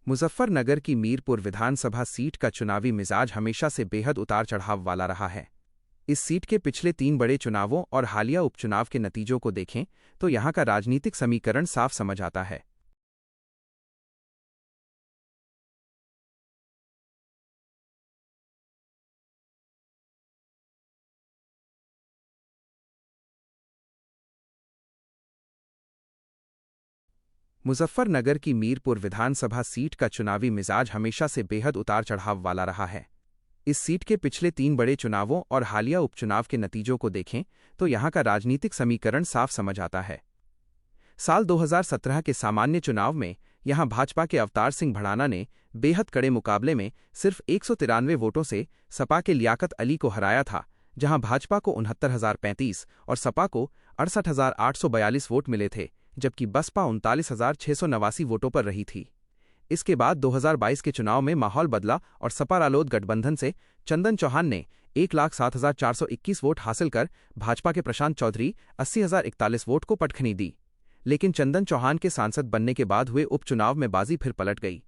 मुजफ्फरनगर की मीरपुर विधानसभा सीट का चुनावी मिजाज हमेशा से बेहद उतार चढ़ाव वाला रहा है। इस सीट के पिछले 3 बड़े चुनावों और हालिया उपचुनाव के नतीजों को देखें तो यहां का राजनीतिक समीकरण साफ समझ आता है। मुजफ्फरनगर की मीरपुर विधानसभा सीट का चुनावी मिजाज हमेशा से बेहद उतार चढ़ाव वाला रहा है। इस सीट के पिछले 3 बड़े चुनावों और हालिया उपचुनाव के नतीजों को देखें तो यहां का राजनीतिक समीकरण साफ समझ आता है। साल 2017 के सामान्य चुनाव में यहां भाजपा के अवतार सिंह भड़ाना ने बेहद कड़े मुकाबले में सिर्फ 193 वोटों से सपा के लियाकत अली को हराया था, जहां भाजपा को 69,035 और सपा को 68,842 वोट मिले थे, जबकि बसपा 39,689 वोटों पर रही थी। इसके बाद 2022 के चुनाव में माहौल बदला और सपा रालोद गठबंधन से चंदन चौहान ने 1,07,421 वोट हासिल कर भाजपा के प्रशांत चौधरी 80,041 वोट को पटखनी दी। लेकिन चंदन चौहान के सांसद बनने के बाद हुए उपचुनाव में बाजी फिर पलट गई।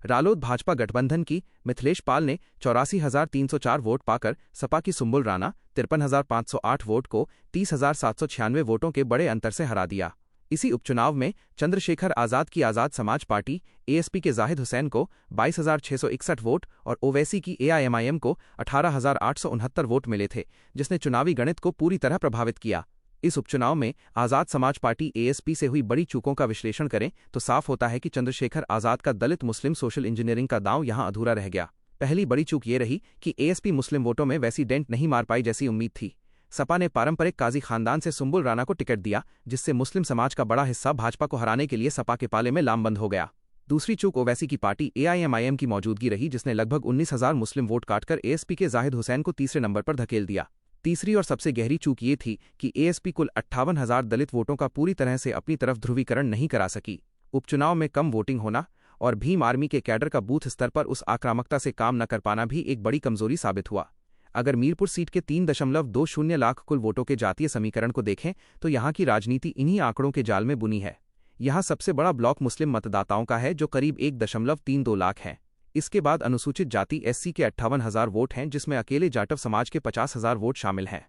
रालोद भाजपा गठबंधन की मिथिलेश पाल ने 84,304 वोट पाकर सपा की सुंबुल राणा 53,508 वोट को 30,796 वोटों के बड़े अंतर से हरा दिया। इसी उपचुनाव में चंद्रशेखर आजाद की आजाद समाज पार्टी एएसपी के जाहिद हुसैन को 22,661 वोट और ओवैसी की एआईएमआईएम को 18,869 वोट मिले थे, जिसने चुनावी गणित को पूरी तरह प्रभावित किया। इस उपचुनाव में आजाद समाज पार्टी एएसपी से हुई बड़ी चूकों का विश्लेषण करें तो साफ होता है कि चंद्रशेखर आजाद का दलित मुस्लिम सोशल इंजीनियरिंग का दांव यहां अधूरा रह गया। पहली बड़ी चूक ये रही कि एएसपी मुस्लिम वोटों में वैसी डेंट नहीं मार पाई जैसी उम्मीद थी। सपा ने पारंपरिक काजी खानदान से सुंबुल राणा को टिकट दिया, जिससे मुस्लिम समाज का बड़ा हिस्सा भाजपा को हराने के लिए सपा के पाले में लामबंद हो गया। दूसरी चूक ओवैसी की पार्टी एआईएमआईएम की मौजूदगी रही, जिसने लगभग 19,000 मुस्लिम वोट काटकर एएसपी के जाहिद हुसैन को तीसरे नंबर पर धकेल दिया। तीसरी और सबसे गहरी चूक ये थी कि एएसपी कुल 58,000 दलित वोटों का पूरी तरह से अपनी तरफ ध्रुवीकरण नहीं करा सकी। उपचुनाव में कम वोटिंग होना और भीम आर्मी के कैडर का बूथ स्तर पर उस आक्रामकता से काम न कर पाना भी एक बड़ी कमजोरी साबित हुआ। अगर मीरपुर सीट के 3.20 लाख कुल वोटों के जातीय समीकरण को देखें तो यहां की राजनीति इन्हीं आंकड़ों के जाल में बुनी है। यहां सबसे बड़ा ब्लॉक मुस्लिम मतदाताओं का है, जो करीब 1.32 लाख है। इसके बाद अनुसूचित जाति एससी के 58,000 वोट हैं, जिसमें अकेले जाटव समाज के 50,000 वोट शामिल हैं।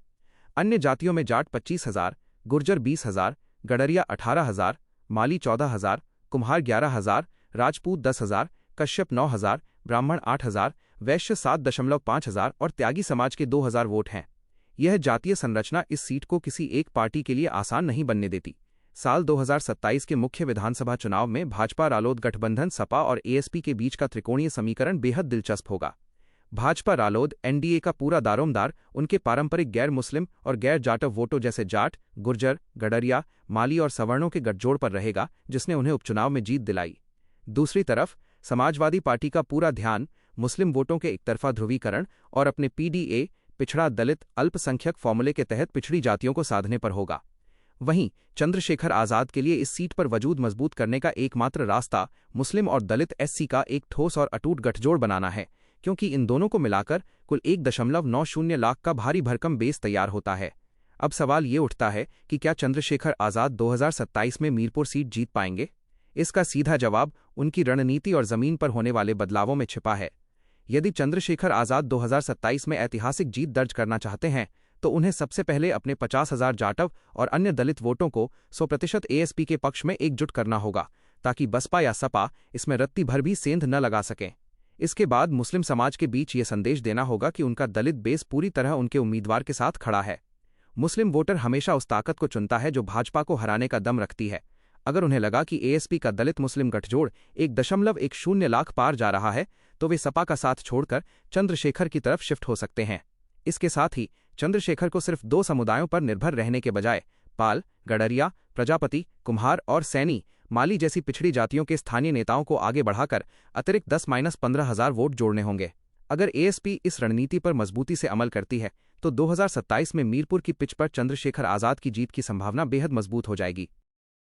अन्य जातियों में जाट 25,000, गुर्जर 20,000, गडरिया 18,000, माली 14,000, कुम्हार 11,000, राजपूत 10,000, कश्यप 9,000, ब्राह्मण 8,000, वैश्य 7,500 और त्यागी समाज के 2,000 वोट हैं। यह जातीय संरचना इस सीट को किसी एक पार्टी के लिए आसान नहीं बनने देती। साल 2027 के मुख्य विधानसभा चुनाव में भाजपा रालोद गठबंधन सपा और एएसपी के बीच का त्रिकोणीय समीकरण बेहद दिलचस्प होगा। भाजपा रालोद एनडीए का पूरा दारोमदार उनके पारंपरिक गैर मुस्लिम और गैर जाटव वोटों जैसे जाट, गुर्जर, गडरिया, माली और सवर्णों के गठजोड़ पर रहेगा, जिसने उन्हें उपचुनाव में जीत दिलाई। दूसरी तरफ समाजवादी पार्टी का पूरा ध्यान मुस्लिम वोटों के एकतरफा ध्रुवीकरण और अपने पीडीए पिछड़ा दलित अल्पसंख्यक फॉर्मूले के तहत पिछड़ी जातियों को साधने पर होगा। वहीं चंद्रशेखर आजाद के लिए इस सीट पर वजूद मजबूत करने का एकमात्र रास्ता मुस्लिम और दलित एससी का एक ठोस और अटूट गठजोड़ बनाना है, क्योंकि इन दोनों को मिलाकर कुल 1.90 लाख का भारी भरकम बेस तैयार होता है। अब सवाल ये उठता है कि क्या चंद्रशेखर आजाद 2027 में मीरपुर सीट जीत पाएंगे? इसका सीधा जवाब उनकी रणनीति और जमीन पर होने वाले बदलावों में छिपा है। यदि चंद्रशेखर आजाद 2027 में ऐतिहासिक जीत दर्ज करना चाहते हैं तो उन्हें सबसे पहले अपने 50,000 जाटव और अन्य दलित वोटों को 100% एएसपी के पक्ष में एकजुट करना होगा, ताकि बसपा या सपा इसमें रत्ती भर भी सेंध न लगा सकें। इसके बाद मुस्लिम समाज के बीच ये संदेश देना होगा कि उनका दलित बेस पूरी तरह उनके उम्मीदवार के साथ खड़ा है। मुस्लिम वोटर हमेशा उस ताकत को चुनता है जो भाजपा को हराने का दम रखती है। अगर उन्हें लगा कि एएसपी का दलित मुस्लिम गठजोड़ 1.10 लाख पार जा रहा है तो वे सपा का साथ छोड़कर चंद्रशेखर की तरफ शिफ्ट हो सकते हैं। इसके साथ ही चंद्रशेखर को सिर्फ 2 समुदायों पर निर्भर रहने के बजाय पाल, गडरिया, प्रजापति, कुम्हार और सैनी, माली जैसी पिछड़ी जातियों के स्थानीय नेताओं को आगे बढ़ाकर अतिरिक्त 10-15,000 वोट जोड़ने होंगे। अगर एएसपी इस रणनीति पर मजबूती से अमल करती है तो 2027 में मीरपुर की पिच पर चंद्रशेखर आजाद की जीत की संभावना बेहद मजबूत हो जाएगी।